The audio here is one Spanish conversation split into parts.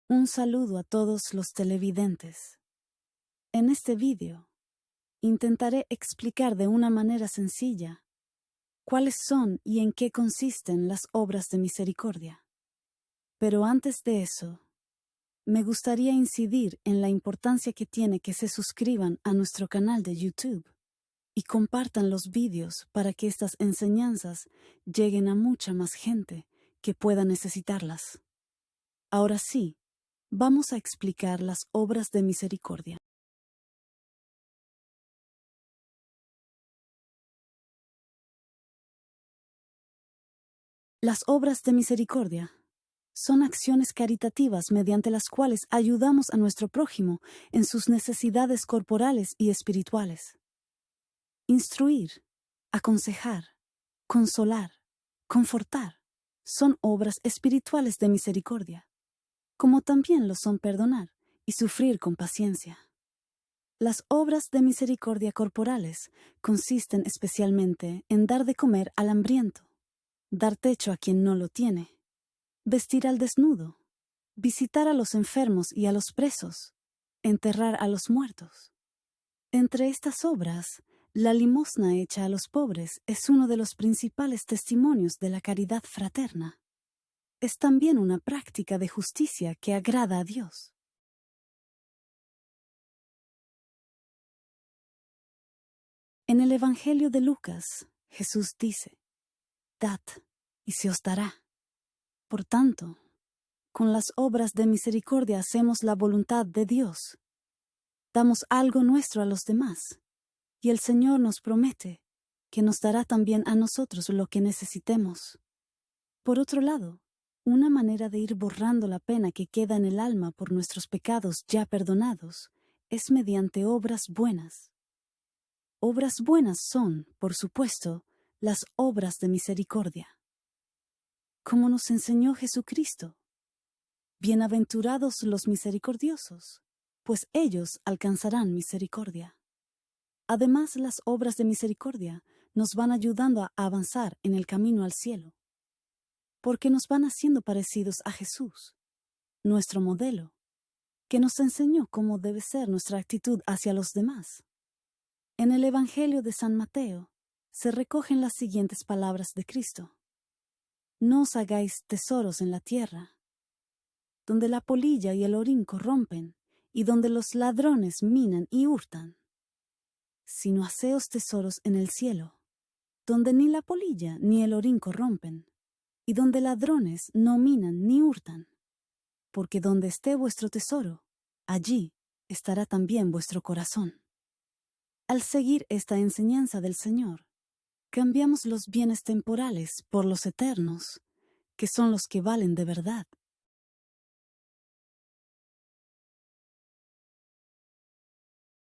Un saludo a todos los televidentes. En este vídeo, intentaré explicar de una manera sencilla cuáles son y en qué consisten las obras de misericordia. Pero antes de eso, me gustaría incidir en la importancia que tiene que se suscriban a nuestro canal de YouTube y compartan los vídeos para que estas enseñanzas lleguen a mucha más gente que pueda necesitarlas. Ahora sí, vamos a explicar las obras de misericordia. Las obras de misericordia son acciones caritativas mediante las cuales ayudamos a nuestro prójimo en sus necesidades corporales y espirituales. Instruir, aconsejar, consolar, confortar son obras espirituales de misericordia, como también lo son perdonar y sufrir con paciencia. Las obras de misericordia corporales consisten especialmente en dar de comer al hambriento, dar techo a quien no lo tiene, vestir al desnudo, visitar a los enfermos y a los presos, enterrar a los muertos. Entre estas obras, la limosna hecha a los pobres es uno de los principales testimonios de la caridad fraterna. Es también una práctica de justicia que agrada a Dios. En el Evangelio de Lucas, Jesús dice: «Dad, y se os dará». Por tanto, con las obras de misericordia hacemos la voluntad de Dios. Damos algo nuestro a los demás, y el Señor nos promete que nos dará también a nosotros lo que necesitemos. Por otro lado, una manera de ir borrando la pena que queda en el alma por nuestros pecados ya perdonados es mediante obras buenas. Obras buenas son, por supuesto, las obras de misericordia. Como nos enseñó Jesucristo: «Bienaventurados los misericordiosos, pues ellos alcanzarán misericordia». Además, las obras de misericordia nos van ayudando a avanzar en el camino al cielo, porque nos van haciendo parecidos a Jesús, nuestro modelo, que nos enseñó cómo debe ser nuestra actitud hacia los demás. En el Evangelio de San Mateo se recogen las siguientes palabras de Cristo: «No os hagáis tesoros en la tierra, donde la polilla y el orín corrompen, y donde los ladrones minan y hurtan, sino haceos tesoros en el cielo, donde ni la polilla ni el orín corrompen, y donde ladrones no minan ni hurtan, porque donde esté vuestro tesoro, allí estará también vuestro corazón». Al seguir esta enseñanza del Señor, cambiamos los bienes temporales por los eternos, que son los que valen de verdad.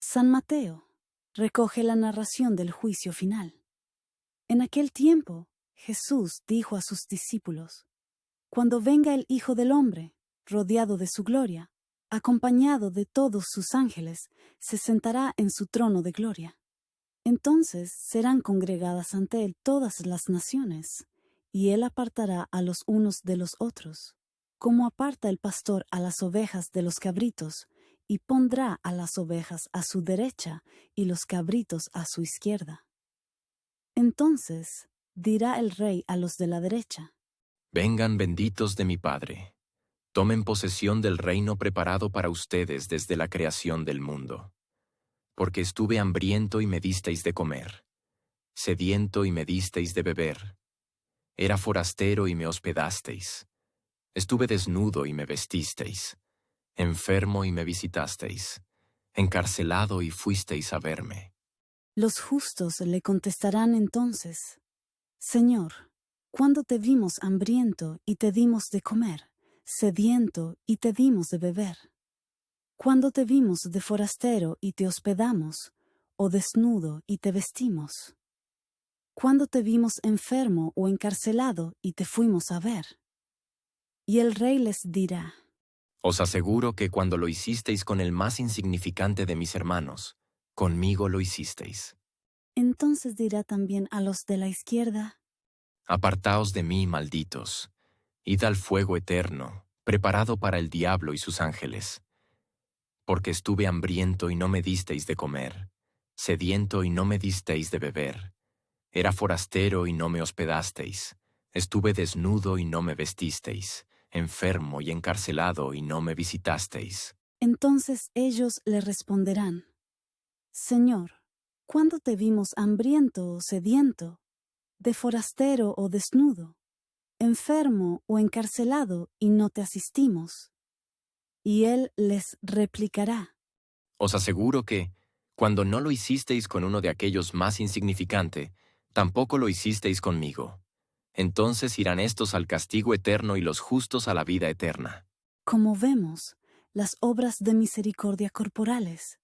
San Mateo recoge la narración del juicio final. En aquel tiempo, Jesús dijo a sus discípulos: «Cuando venga el Hijo del Hombre, rodeado de su gloria, acompañado de todos sus ángeles, se sentará en su trono de gloria. Entonces serán congregadas ante él todas las naciones, y él apartará a los unos de los otros, como aparta el pastor a las ovejas de los cabritos, y pondrá a las ovejas a su derecha y los cabritos a su izquierda. Entonces dirá el rey a los de la derecha: Vengan benditos de mi Padre, tomen posesión del reino preparado para ustedes desde la creación del mundo. Porque estuve hambriento y me disteis de comer, sediento y me disteis de beber, era forastero y me hospedasteis, estuve desnudo y me vestisteis, enfermo y me visitasteis, encarcelado y fuisteis a verme». Los justos le contestarán entonces: «Señor, ¿cuándo te vimos hambriento y te dimos de comer, sediento y te dimos de beber? ¿Cuándo te vimos de forastero y te hospedamos, o desnudo y te vestimos? ¿Cuándo te vimos enfermo o encarcelado y te fuimos a ver?». Y el rey les dirá: Os aseguro que cuando lo hicisteis con el más insignificante de mis hermanos, conmigo lo hicisteis. Entonces dirá también a los de la izquierda: Apartaos de mí, malditos, id al fuego eterno, preparado para el diablo y sus ángeles. Porque estuve hambriento y no me disteis de comer, sediento y no me disteis de beber. Era forastero y no me hospedasteis. Estuve desnudo y no me vestisteis, enfermo y encarcelado y no me visitasteis. Entonces ellos le responderán: Señor, ¿cuándo te vimos hambriento o sediento, de forastero o desnudo, enfermo o encarcelado y no te asistimos? Y él les replicará: Os aseguro que, cuando no lo hicisteis con uno de aquellos más insignificante, tampoco lo hicisteis conmigo. Entonces irán estos al castigo eterno y los justos a la vida eterna. Como vemos, las obras de misericordia corporales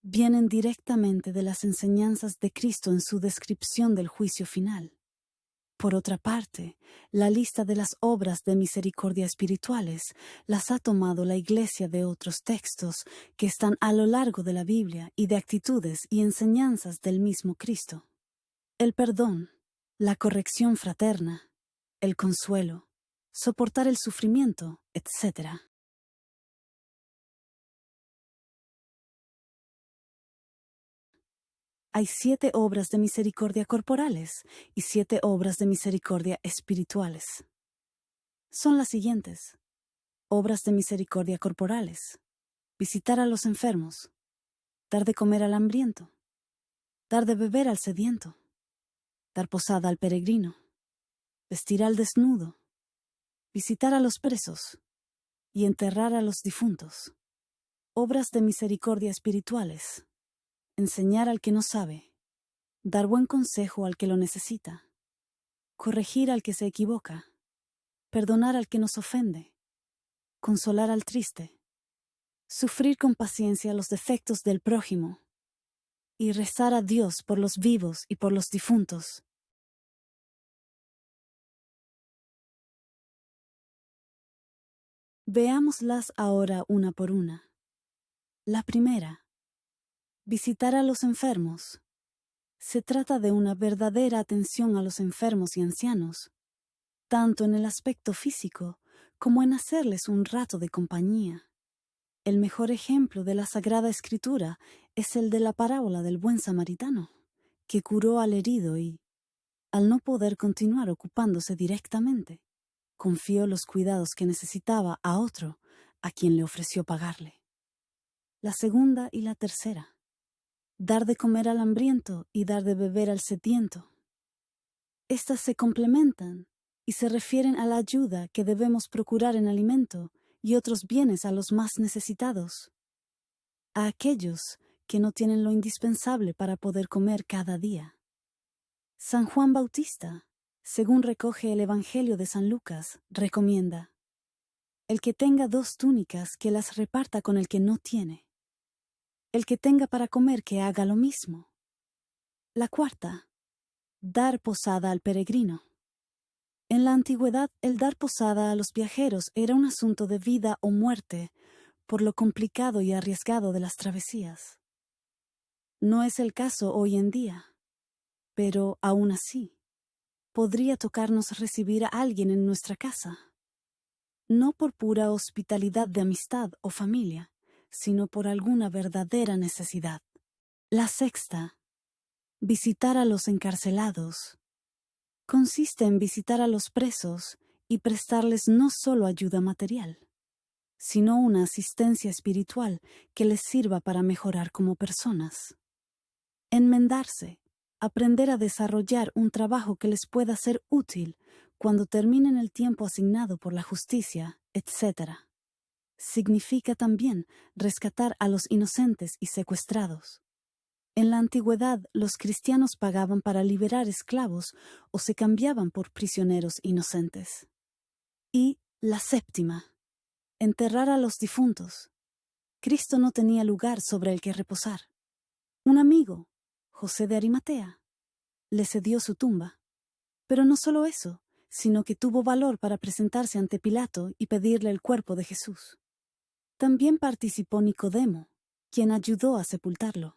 vienen directamente de las enseñanzas de Cristo en su descripción del juicio final. Por otra parte, la lista de las obras de misericordia espirituales las ha tomado la Iglesia de otros textos que están a lo largo de la Biblia y de actitudes y enseñanzas del mismo Cristo. El perdón, la corrección fraterna, el consuelo, soportar el sufrimiento, etc. Hay 7 obras de misericordia corporales y 7 obras de misericordia espirituales. Son las siguientes: obras de misericordia corporales: visitar a los enfermos, dar de comer al hambriento, dar de beber al sediento, dar posada al peregrino, vestir al desnudo, visitar a los presos y enterrar a los difuntos. Obras de misericordia espirituales: enseñar al que no sabe, dar buen consejo al que lo necesita, corregir al que se equivoca, perdonar al que nos ofende, consolar al triste, sufrir con paciencia los defectos del prójimo y rezar a Dios por los vivos y por los difuntos. Veámoslas ahora una por una. La primera: visitar a los enfermos. Se trata de una verdadera atención a los enfermos y ancianos, tanto en el aspecto físico como en hacerles un rato de compañía. El mejor ejemplo de la Sagrada Escritura es el de la parábola del buen samaritano, que curó al herido y, al no poder continuar ocupándose directamente, confió los cuidados que necesitaba a otro, a quien le ofreció pagarle. La segunda y la tercera: dar de comer al hambriento y dar de beber al sediento. Estas se complementan y se refieren a la ayuda que debemos procurar en alimento y otros bienes a los más necesitados, a aquellos que no tienen lo indispensable para poder comer cada día. San Juan Bautista, según recoge el Evangelio de San Lucas, recomienda: el que tenga 2 túnicas, que las reparta con el que no tiene. El que tenga para comer, que haga lo mismo. La cuarta: dar posada al peregrino. En la antigüedad, el dar posada a los viajeros era un asunto de vida o muerte, por lo complicado y arriesgado de las travesías. No es el caso hoy en día, pero aún así, podría tocarnos recibir a alguien en nuestra casa, no por pura hospitalidad de amistad o familia, sino por alguna verdadera necesidad. La sexta: visitar a los encarcelados. Consiste en visitar a los presos y prestarles no solo ayuda material, sino una asistencia espiritual que les sirva para mejorar como personas. Enmendarse, aprender a desarrollar un trabajo que les pueda ser útil cuando terminen el tiempo asignado por la justicia, etc. Significa también rescatar a los inocentes y secuestrados. En la antigüedad, los cristianos pagaban para liberar esclavos o se cambiaban por prisioneros inocentes. Y la séptima: enterrar a los difuntos. Cristo no tenía lugar sobre el que reposar. Un amigo, José de Arimatea, le cedió su tumba. Pero no solo eso, sino que tuvo valor para presentarse ante Pilato y pedirle el cuerpo de Jesús. También participó Nicodemo, quien ayudó a sepultarlo.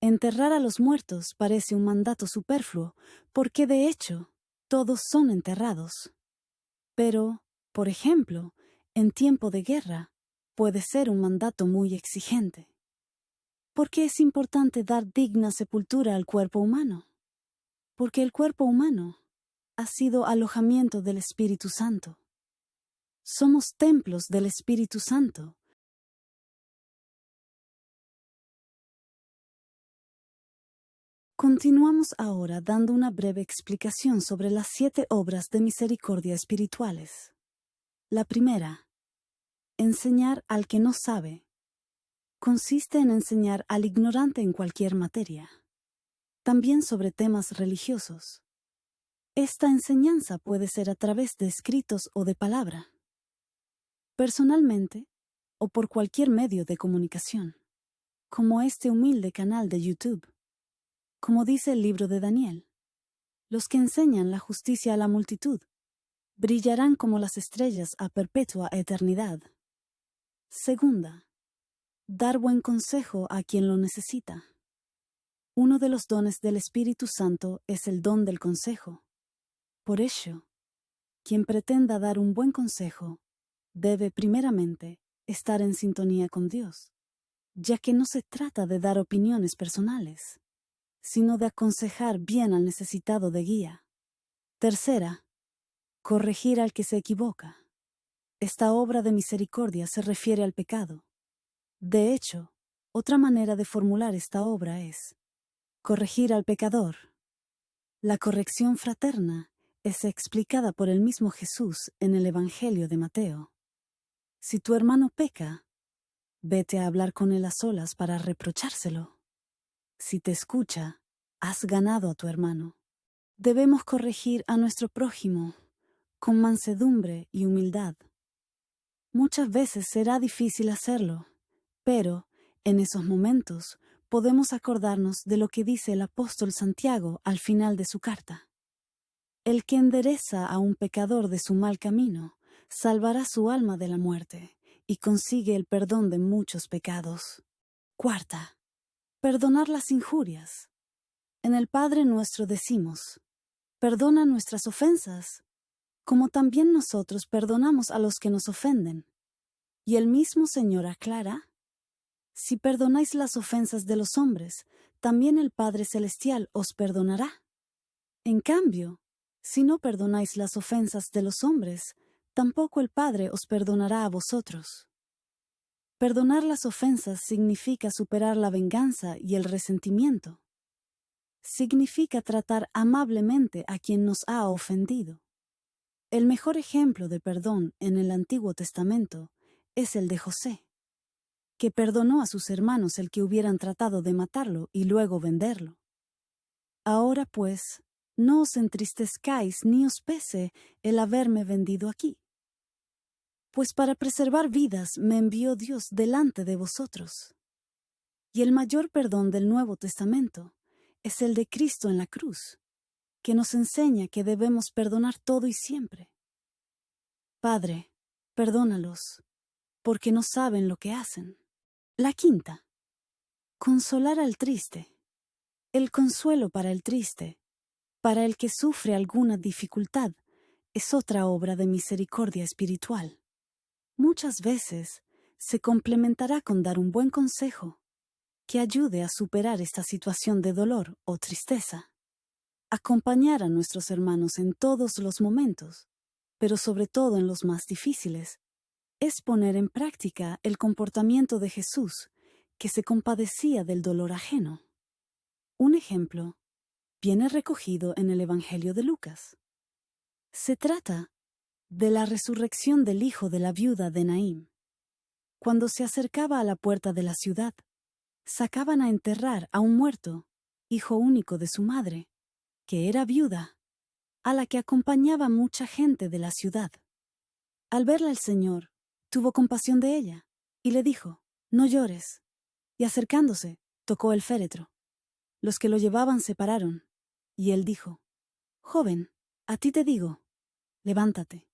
Enterrar a los muertos parece un mandato superfluo, porque de hecho, todos son enterrados. Pero, por ejemplo, En tiempo de guerra, puede ser un mandato muy exigente. ¿Por qué es importante dar digna sepultura al cuerpo humano? Porque el cuerpo humano ha sido alojamiento del Espíritu Santo. Somos templos del Espíritu Santo. Continuamos ahora dando una breve explicación sobre las 7 obras de misericordia espirituales. La primera, enseñar al que no sabe, consiste en enseñar al ignorante en cualquier materia, también sobre temas religiosos. Esta enseñanza puede ser a través de escritos o de palabra, personalmente o por cualquier medio de comunicación, como este humilde canal de YouTube. Como dice el libro de Daniel, los que enseñan la justicia a la multitud brillarán como las estrellas a perpetua eternidad. Segunda, dar buen consejo a quien lo necesita. Uno de los dones del Espíritu Santo es el don del consejo. Por ello, quien pretenda dar un buen consejo debe primeramente estar en sintonía con Dios, ya que no se trata de dar opiniones personales, sino de aconsejar bien al necesitado de guía. Tercera, corregir al que se equivoca. Esta obra de misericordia se refiere al pecado. De hecho, otra manera de formular esta obra es corregir al pecador. La corrección fraterna es explicada por el mismo Jesús en el Evangelio de Mateo. Si tu hermano peca, vete a hablar con él a solas para reprochárselo. Si te escucha, has ganado a tu hermano. Debemos corregir a nuestro prójimo con mansedumbre y humildad. Muchas veces será difícil hacerlo, pero en esos momentos podemos acordarnos de lo que dice el apóstol Santiago al final de su carta. El que endereza a un pecador de su mal camino, salvará su alma de la muerte y consigue el perdón de muchos pecados. Cuarta, perdonar las injurias. En el Padre Nuestro decimos, perdona nuestras ofensas, como también nosotros perdonamos a los que nos ofenden. Y el mismo Señor aclara, si perdonáis las ofensas de los hombres, también el Padre Celestial os perdonará. En cambio, si no perdonáis las ofensas de los hombres, tampoco el Padre os perdonará a vosotros. Perdonar las ofensas significa superar la venganza y el resentimiento. Significa tratar amablemente a quien nos ha ofendido. El mejor ejemplo de perdón en el Antiguo Testamento es el de José, que perdonó a sus hermanos el que hubieran tratado de matarlo y luego venderlo. Ahora pues, no os entristezcáis ni os pese el haberme vendido aquí. Pues para preservar vidas me envió Dios delante de vosotros. Y el mayor perdón del Nuevo Testamento es el de Cristo en la cruz, que nos enseña que debemos perdonar todo y siempre. Padre, perdónalos, porque no saben lo que hacen. La quinta, consolar al triste. El consuelo para el triste, para el que sufre alguna dificultad, es otra obra de misericordia espiritual. Muchas veces se complementará con dar un buen consejo que ayude a superar esta situación de dolor o tristeza. Acompañar a nuestros hermanos en todos los momentos, pero sobre todo en los más difíciles, es poner en práctica el comportamiento de Jesús, que se compadecía del dolor ajeno. Un ejemplo viene recogido en el Evangelio de Lucas. Se trata de la resurrección del hijo de la viuda de Naín. Cuando se acercaba a la puerta de la ciudad, sacaban a enterrar a un muerto, hijo único de su madre, que era viuda, a la que acompañaba mucha gente de la ciudad. Al verla el Señor, tuvo compasión de ella, y le dijo, no llores. Y acercándose, tocó el féretro. Los que lo llevaban se pararon, y él dijo, joven, a ti te digo, levántate.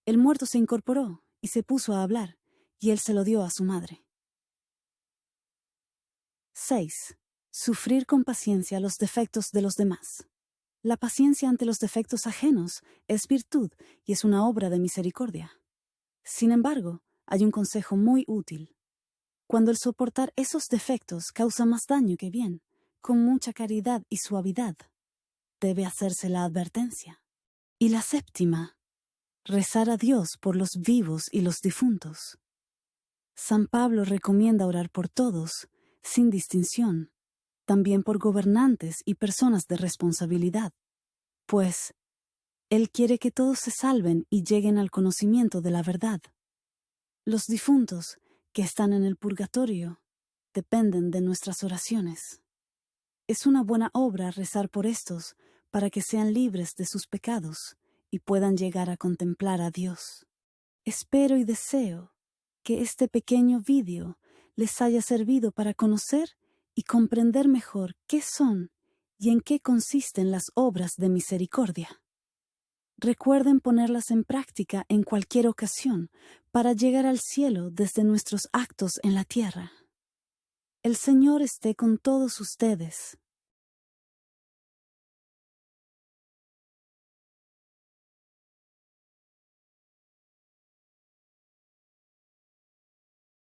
El muerto se incorporó y se puso a hablar, y él se lo dio a su madre. 6. Sufrir con paciencia los defectos de los demás. La paciencia ante los defectos ajenos es virtud y es una obra de misericordia. Sin embargo, hay un consejo muy útil. Cuando el soportar esos defectos causa más daño que bien, con mucha caridad y suavidad, debe hacerse la advertencia. Y la séptima, rezar a Dios por los vivos y los difuntos. San Pablo recomienda orar por todos, sin distinción, también por gobernantes y personas de responsabilidad, pues Él quiere que todos se salven y lleguen al conocimiento de la verdad. Los difuntos, que están en el purgatorio, dependen de nuestras oraciones. Es una buena obra rezar por estos para que sean libres de sus pecados y puedan llegar a contemplar a Dios. Espero y deseo que este pequeño vídeo les haya servido para conocer y comprender mejor qué son y en qué consisten las obras de misericordia. Recuerden ponerlas en práctica en cualquier ocasión para llegar al cielo desde nuestros actos en la tierra. El Señor esté con todos ustedes.